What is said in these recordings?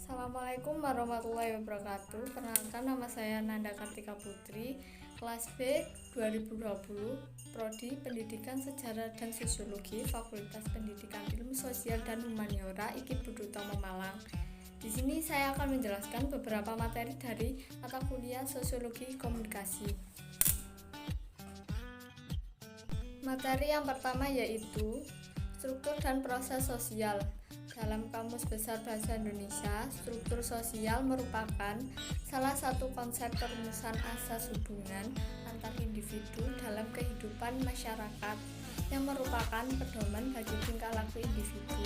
Assalamualaikum warahmatullahi wabarakatuh. Perkenalkan, nama saya Nanda Kartika Putri, kelas B 2020, Prodi Pendidikan Sejarah dan Sosiologi, Fakultas Pendidikan Ilmu Sosial dan Humaniora, IKIP Budi Utomo Malang. Di sini saya akan menjelaskan beberapa materi dari mata kuliah Sosiologi Komunikasi. Materi yang pertama yaitu struktur dan proses sosial. Dalam Kamus Besar Bahasa Indonesia, struktur sosial merupakan salah satu konsep perumusan asas hubungan antar individu dalam kehidupan masyarakat yang merupakan pedoman bagi tingkah laku individu.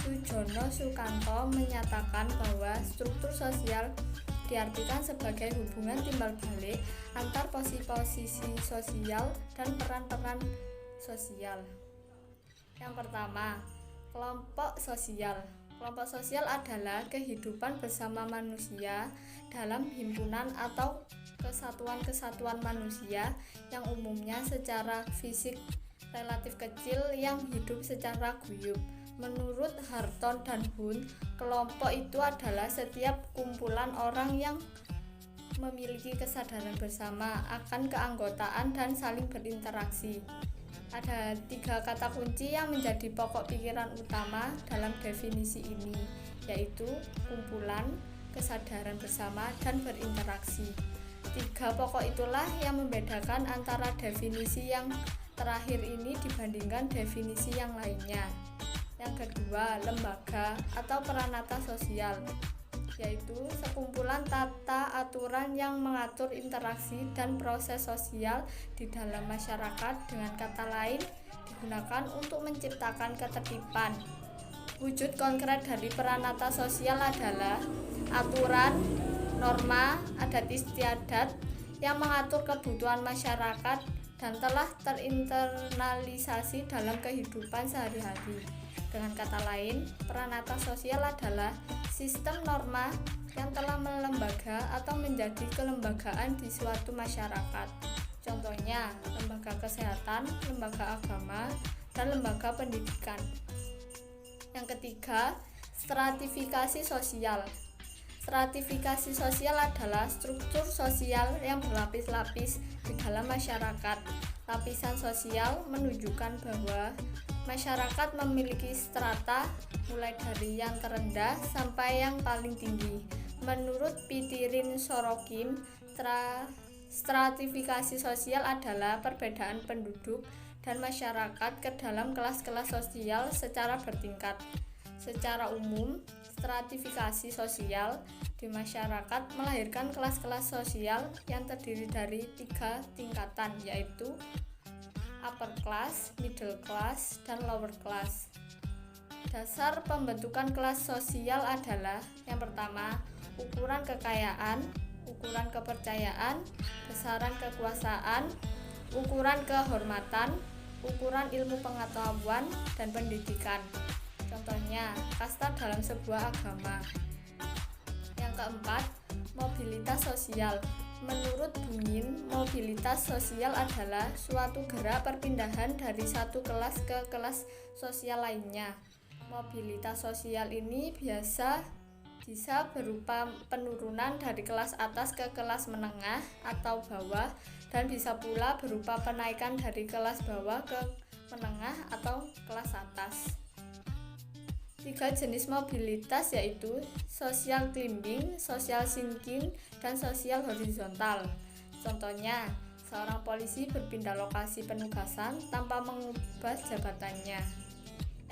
Sujono Sukanto menyatakan bahwa struktur sosial diartikan sebagai hubungan timbal balik antar posisi-posisi sosial dan peran-peran sosial. Yang pertama, kelompok sosial. Kelompok sosial adalah kehidupan bersama manusia dalam himpunan atau kesatuan-kesatuan manusia yang umumnya secara fisik relatif kecil yang hidup secara guyup. Menurut Harton dan Hunt, kelompok itu adalah setiap kumpulan orang yang memiliki kesadaran bersama akan keanggotaan dan saling berinteraksi. Ada 3 kata kunci yang menjadi pokok pikiran utama dalam definisi ini, yaitu kumpulan, kesadaran bersama, dan berinteraksi. 3 pokok itulah yang membedakan antara definisi yang terakhir ini dibandingkan definisi yang lainnya. Yang kedua, lembaga atau peranata sosial, yaitu sekumpulan tata aturan yang mengatur interaksi dan proses sosial di dalam masyarakat, dengan kata lain digunakan untuk menciptakan ketertiban. Wujud konkret dari peranata sosial adalah aturan, norma, adat istiadat yang mengatur kebutuhan masyarakat dan telah terinternalisasi dalam kehidupan sehari-hari. Dengan kata lain, peranata sosial adalah sistem norma yang telah melembaga atau menjadi kelembagaan di suatu masyarakat. Contohnya, lembaga kesehatan, lembaga agama, dan lembaga pendidikan. Yang ketiga, stratifikasi sosial. Stratifikasi sosial adalah struktur sosial yang berlapis-lapis di dalam masyarakat. Lapisan sosial menunjukkan bahwa masyarakat memiliki strata mulai dari yang terendah sampai yang paling tinggi. Menurut Pitirin Sorokin, stratifikasi sosial adalah perbedaan penduduk dan masyarakat ke dalam kelas-kelas sosial secara bertingkat. Secara umum, stratifikasi sosial di masyarakat melahirkan kelas-kelas sosial yang terdiri dari 3 tingkatan, yaitu upper class, middle class, dan lower class. Dasar pembentukan kelas sosial adalah yang pertama, ukuran kekayaan, ukuran kepercayaan, besaran kekuasaan, ukuran kehormatan, ukuran ilmu pengetahuan, dan pendidikan. Contohnya, kasta dalam sebuah agama. Yang keempat, mobilitas sosial. Menurut Bungin, mobilitas sosial adalah suatu gerak perpindahan dari satu kelas ke kelas sosial lainnya. Mobilitas sosial ini bisa berupa penurunan dari kelas atas ke kelas menengah atau bawah, dan bisa pula berupa penaikan dari kelas bawah ke menengah atau kelas atas. 3 jenis mobilitas yaitu social climbing, social sinking, dan social horizontal. Contohnya, seorang polisi berpindah lokasi penugasan tanpa mengubah jabatannya.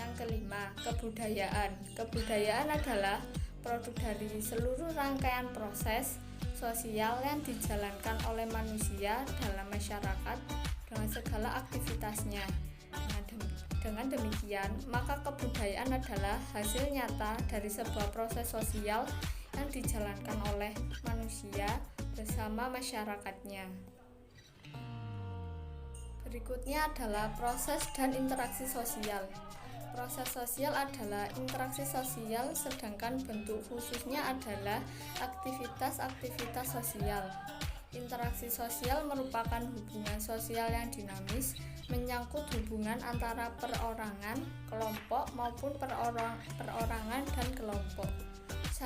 Yang kelima, kebudayaan. Kebudayaan adalah produk dari seluruh rangkaian proses sosial yang dijalankan oleh manusia dalam masyarakat dengan segala aktivitasnya. Dengan demikian, maka kebudayaan adalah hasil nyata dari sebuah proses sosial yang dijalankan oleh manusia bersama masyarakatnya. Berikutnya adalah proses dan interaksi sosial. Proses sosial adalah interaksi sosial, sedangkan bentuk khususnya adalah aktivitas-aktivitas sosial. Interaksi sosial merupakan hubungan sosial yang dinamis, menyangkut hubungan antara perorangan, kelompok, maupun perorangan dan kelompok.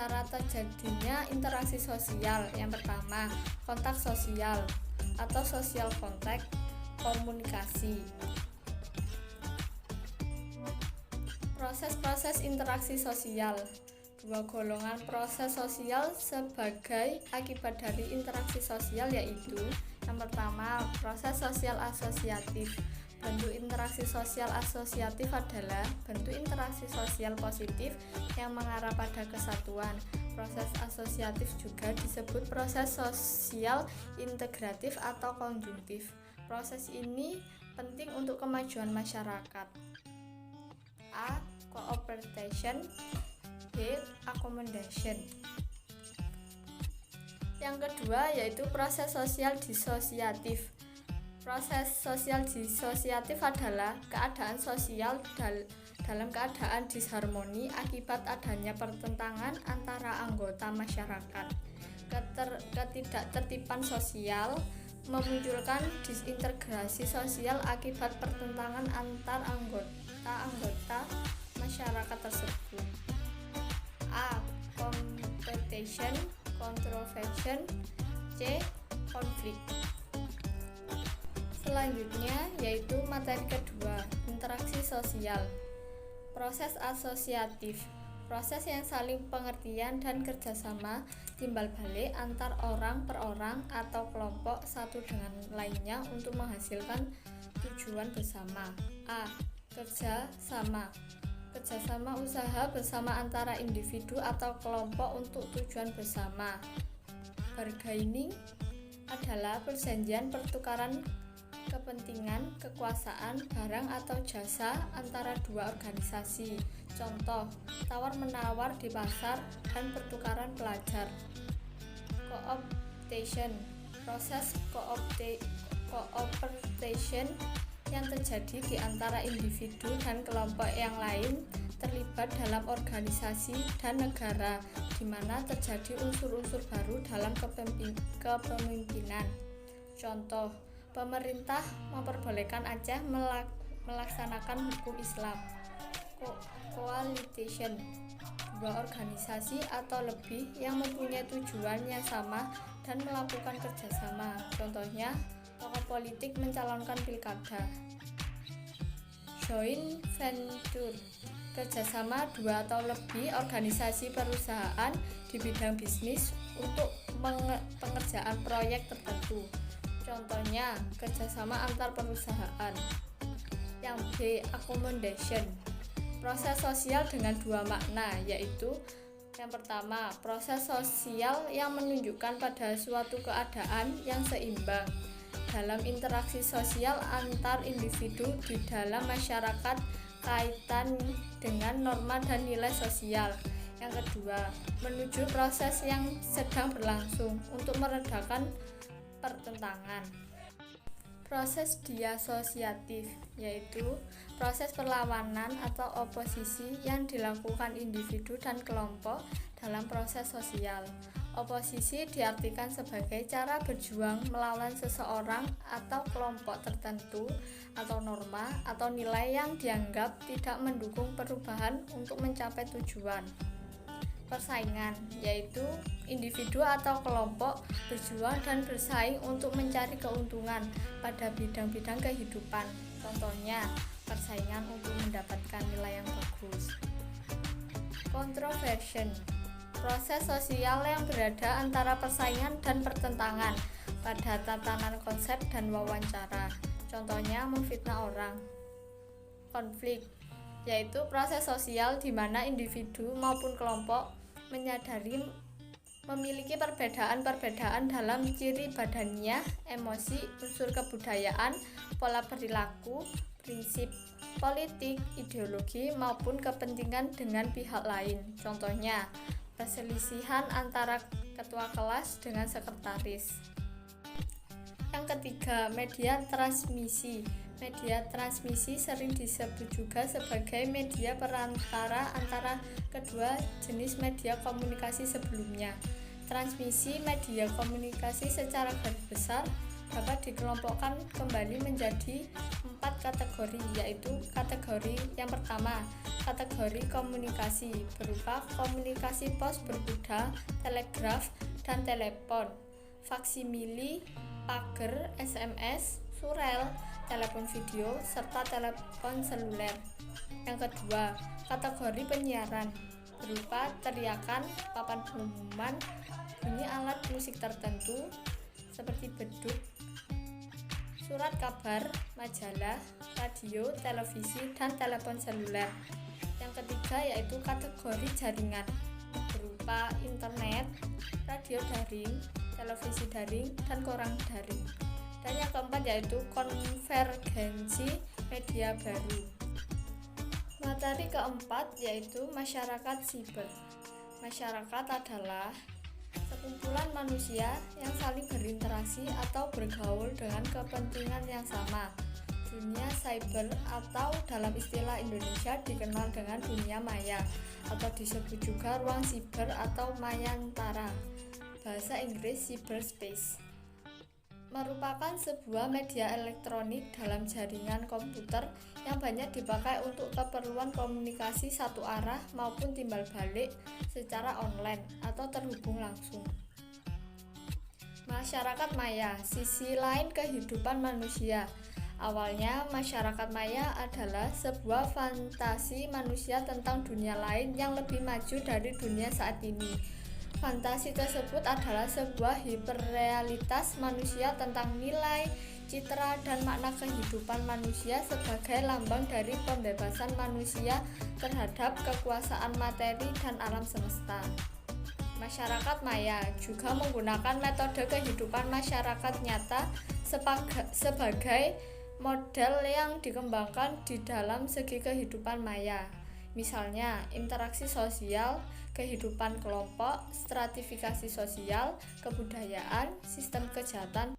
cara terjadinya interaksi sosial. Yang pertama, kontak sosial atau social contact, komunikasi. Proses-proses interaksi sosial. Dua golongan proses sosial sebagai akibat dari interaksi sosial yaitu yang pertama, proses sosial asosiatif. Bentuk interaksi sosial asosiatif adalah bentuk interaksi sosial positif yang mengarah pada kesatuan. Proses asosiatif juga disebut proses sosial integratif atau konjungtif. Proses ini penting untuk kemajuan masyarakat. A. Cooperation. B. Accommodation. Yang kedua yaitu proses sosial disosiatif. Proses sosial disosiatif adalah keadaan sosial dalam keadaan disharmoni akibat adanya pertentangan antara anggota masyarakat. Ketidaktertiban sosial memunculkan disintegrasi sosial akibat pertentangan antar anggota masyarakat tersebut. A. Competition, controversy. C. Konflik. Selanjutnya yaitu materi kedua, interaksi sosial. Proses asosiatif, proses yang saling pengertian dan kerjasama timbal balik antar orang per orang atau kelompok satu dengan lainnya untuk menghasilkan tujuan bersama. A. Kerjasama, kerjasama usaha bersama antara individu atau kelompok untuk tujuan bersama. Bargaining adalah perjanjian pertukaran kepentingan, kekuasaan, barang atau jasa antara dua organisasi. Contoh, tawar-menawar di pasar dan pertukaran pelajar. Cooptation, proses cooperation yang terjadi di antara individu dan kelompok yang lain terlibat dalam organisasi dan negara, di mana terjadi unsur-unsur baru dalam kepemimpinan. Contoh, pemerintah memperbolehkan Aceh melaksanakan hukum Islam. Coalition, dua organisasi atau lebih yang mempunyai tujuan yang sama dan melakukan kerjasama. Contohnya, tokoh politik mencalonkan pilkada. Joint venture, kerjasama dua atau lebih organisasi perusahaan di bidang bisnis untuk pengerjaan proyek tertentu. Contohnya, kerjasama antar perusahaan. Yang B. Accommodation, proses sosial dengan dua makna, yaitu yang pertama, proses sosial yang menunjukkan pada suatu keadaan yang seimbang dalam interaksi sosial antar individu di dalam masyarakat kaitan dengan norma dan nilai sosial. Yang kedua, menuju proses yang sedang berlangsung untuk meredakan pertentangan. Proses diasosiatif yaitu proses perlawanan atau oposisi yang dilakukan individu dan kelompok dalam proses sosial. Oposisi diartikan sebagai cara berjuang melawan seseorang atau kelompok tertentu atau norma atau nilai yang dianggap tidak mendukung perubahan untuk mencapai tujuan. Persaingan yaitu individu atau kelompok berjuang dan bersaing untuk mencari keuntungan pada bidang-bidang kehidupan. Contohnya, persaingan untuk mendapatkan nilai yang bagus. Controversy, proses sosial yang berada antara persaingan dan pertentangan pada tatanan konsep dan wawancara. Contohnya, memfitnah orang. Konflik yaitu proses sosial di mana individu maupun kelompok menyadari memiliki perbedaan-perbedaan dalam ciri badaniah, emosi, unsur kebudayaan, pola perilaku, prinsip politik, ideologi maupun kepentingan dengan pihak lain. Contohnya, perselisihan antara ketua kelas dengan sekretaris. Yang ketiga, media transmisi. Media transmisi sering disebut juga sebagai media perantara antara kedua jenis media komunikasi sebelumnya. Transmisi media komunikasi secara garis besar dapat dikelompokkan kembali menjadi 4 kategori, yaitu kategori yang pertama, kategori komunikasi berupa komunikasi pos berkuda, telegraf, dan telepon, faksimili, pager, SMS, surel, telepon video, serta telepon seluler. Yang kedua, kategori penyiaran berupa teriakan, papan pengumuman, bunyi alat musik tertentu seperti beduk, surat kabar, majalah, radio, televisi, dan telepon seluler. Yang ketiga yaitu kategori jaringan berupa internet, radio daring, televisi daring, dan koran daring. Dan yang keempat yaitu konvergensi media baru. Materi keempat yaitu masyarakat siber. Masyarakat adalah sekumpulan manusia yang saling berinteraksi atau bergaul dengan kepentingan yang sama. Dunia cyber atau dalam istilah Indonesia dikenal dengan dunia maya atau disebut juga ruang siber atau mayantara. Bahasa Inggris cyberspace merupakan sebuah media elektronik dalam jaringan komputer yang banyak dipakai untuk keperluan komunikasi satu arah maupun timbal balik secara online atau terhubung langsung. Masyarakat maya, sisi lain kehidupan manusia. Awalnya, masyarakat maya adalah sebuah fantasi manusia tentang dunia lain yang lebih maju dari dunia saat ini. Fantasi tersebut adalah sebuah hiperrealitas manusia tentang nilai, citra, dan makna kehidupan manusia sebagai lambang dari pembebasan manusia terhadap kekuasaan materi dan alam semesta. Masyarakat maya juga menggunakan metode kehidupan masyarakat nyata sebagai model yang dikembangkan di dalam segi kehidupan maya. Misalnya, interaksi sosial, kehidupan kelompok, stratifikasi sosial, kebudayaan, sistem kejahatan,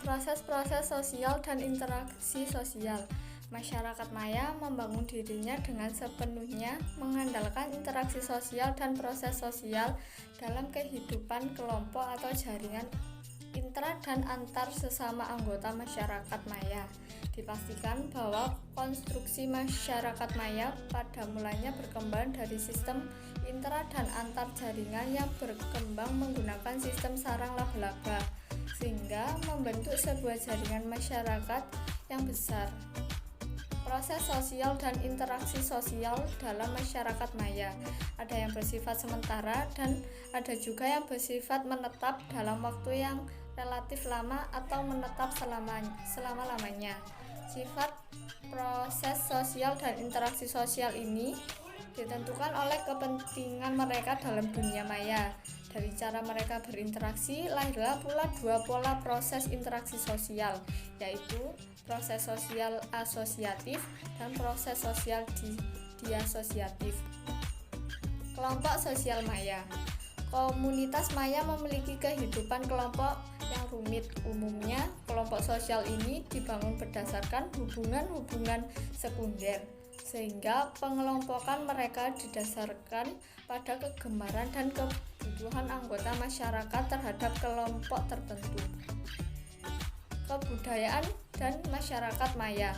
proses-proses sosial dan interaksi sosial. Masyarakat maya membangun dirinya dengan sepenuhnya mengandalkan interaksi sosial dan proses sosial dalam kehidupan kelompok atau jaringan intra dan antar sesama anggota masyarakat maya. Dipastikan bahwa konstruksi masyarakat maya pada mulanya berkembang dari sistem intra dan antar jaringan yang berkembang menggunakan sistem sarang laba-laba sehingga membentuk sebuah jaringan masyarakat yang besar. Proses sosial dan interaksi sosial dalam masyarakat maya ada yang bersifat sementara dan ada juga yang bersifat menetap dalam waktu yang relatif lama atau menetap selama-lamanya. Sifat proses sosial dan interaksi sosial ini ditentukan oleh kepentingan mereka dalam dunia maya. Dari cara mereka berinteraksi, lahirlah pula dua pola proses interaksi sosial, yaitu proses sosial asosiatif dan proses sosial diasosiatif. Kelompok sosial maya. Komunitas maya memiliki kehidupan kelompok yang rumit. Umumnya, kelompok sosial ini dibangun berdasarkan hubungan-hubungan sekunder, sehingga pengelompokan mereka didasarkan pada kegemaran dan kebutuhan anggota masyarakat terhadap kelompok tertentu. Kebudayaan dan masyarakat maya.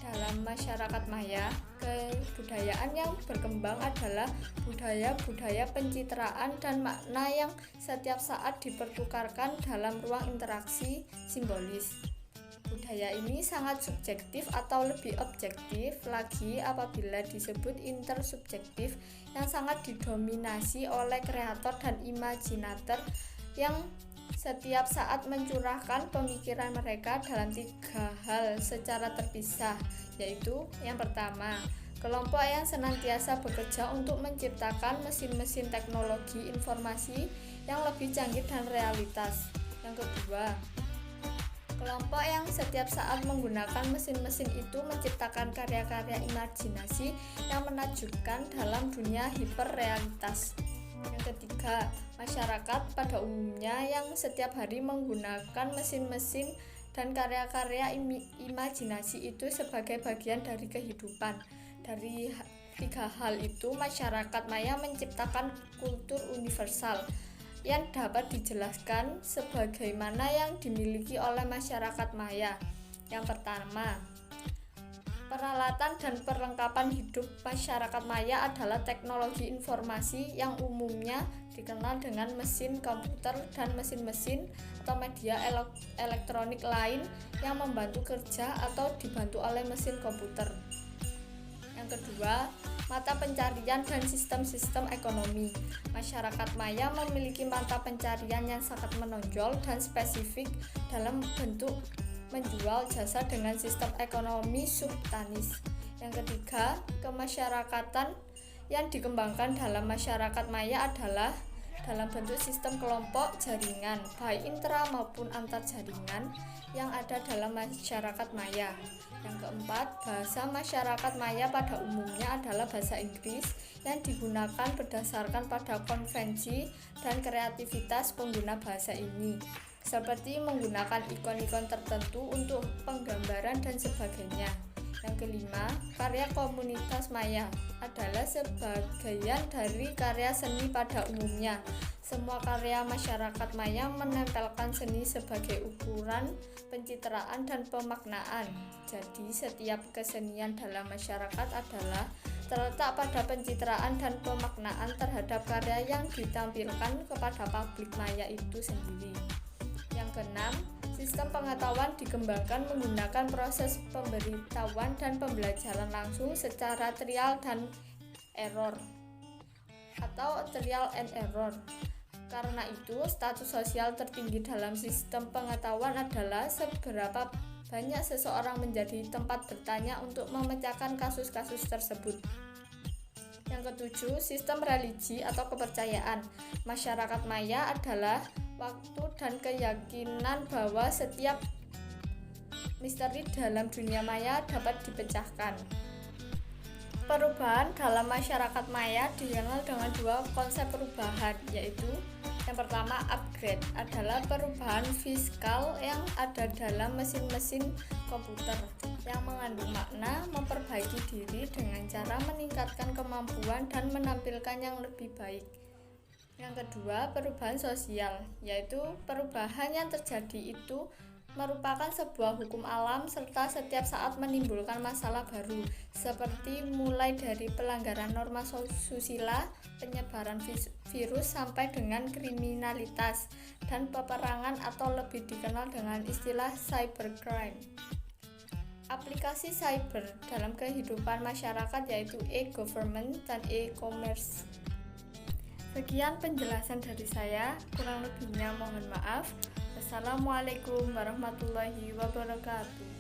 Dalam masyarakat maya, kebudayaan yang berkembang adalah budaya-budaya pencitraan dan makna yang setiap saat dipertukarkan dalam ruang interaksi simbolis. Budaya ini sangat subjektif atau lebih objektif lagi apabila disebut intersubjektif, yang sangat didominasi oleh kreator dan imajinator yang setiap saat mencurahkan pemikiran mereka dalam tiga hal secara terpisah, yaitu yang pertama, kelompok yang senantiasa bekerja untuk menciptakan mesin-mesin teknologi informasi yang lebih canggih dan realitas. Yang kedua, kelompok yang setiap saat menggunakan mesin-mesin itu menciptakan karya-karya imajinasi yang menakjubkan dalam dunia hiperrealitas. Yang ketiga, masyarakat pada umumnya yang setiap hari menggunakan mesin-mesin dan karya-karya imajinasi itu sebagai bagian dari kehidupan. Dari tiga hal itu, masyarakat maya menciptakan kultur universal yang dapat dijelaskan sebagaimana yang dimiliki oleh masyarakat maya. Yang pertama, peralatan dan perlengkapan hidup masyarakat maya adalah teknologi informasi yang umumnya dikenal dengan mesin komputer dan mesin-mesin atau media elektronik lain yang membantu kerja atau dibantu oleh mesin komputer. Yang kedua, mata pencarian dan sistem-sistem ekonomi. Masyarakat maya memiliki mata pencarian yang sangat menonjol dan spesifik dalam bentuk menjual jasa dengan sistem ekonomi subtanis. Yang ketiga, kemasyarakatan yang dikembangkan dalam masyarakat maya adalah dalam bentuk sistem kelompok jaringan, baik intra maupun antar jaringan yang ada dalam masyarakat maya. Yang keempat, bahasa masyarakat maya pada umumnya adalah bahasa Inggris yang digunakan berdasarkan pada konvensi dan kreativitas pengguna bahasa ini, seperti menggunakan ikon-ikon tertentu untuk penggambaran dan sebagainya. Yang kelima, karya komunitas maya adalah sebagian dari karya seni pada umumnya. Semua karya masyarakat maya menempelkan seni sebagai ukuran pencitraan dan pemaknaan. Jadi, setiap kesenian dalam masyarakat adalah terletak pada pencitraan dan pemaknaan terhadap karya yang ditampilkan kepada publik maya itu sendiri. Yang keenam, sistem pengetahuan dikembangkan menggunakan proses pemberitahuan dan pembelajaran langsung secara trial dan error atau trial and error. Karena itu, status sosial tertinggi dalam sistem pengetahuan adalah seberapa banyak seseorang menjadi tempat bertanya untuk memecahkan kasus-kasus tersebut. Yang ketujuh, sistem religi atau kepercayaan. Masyarakat maya adalah waktu dan keyakinan bahwa setiap misteri dalam dunia maya dapat dipecahkan. Perubahan dalam masyarakat maya dikenal dengan dua konsep perubahan, yaitu yang pertama, upgrade adalah perubahan fiskal yang ada dalam mesin-mesin komputer yang mengandung makna memperbaiki diri dengan cara meningkatkan kemampuan dan menampilkan yang lebih baik. Yang kedua, perubahan sosial, yaitu perubahan yang terjadi itu merupakan sebuah hukum alam serta setiap saat menimbulkan masalah baru, seperti mulai dari pelanggaran norma susila, penyebaran virus sampai dengan kriminalitas dan peperangan atau lebih dikenal dengan istilah cybercrime. Aplikasi cyber dalam kehidupan masyarakat yaitu e-government dan e-commerce. Sekian penjelasan dari saya, kurang lebihnya mohon maaf. Assalamualaikum warahmatullahi wabarakatuh.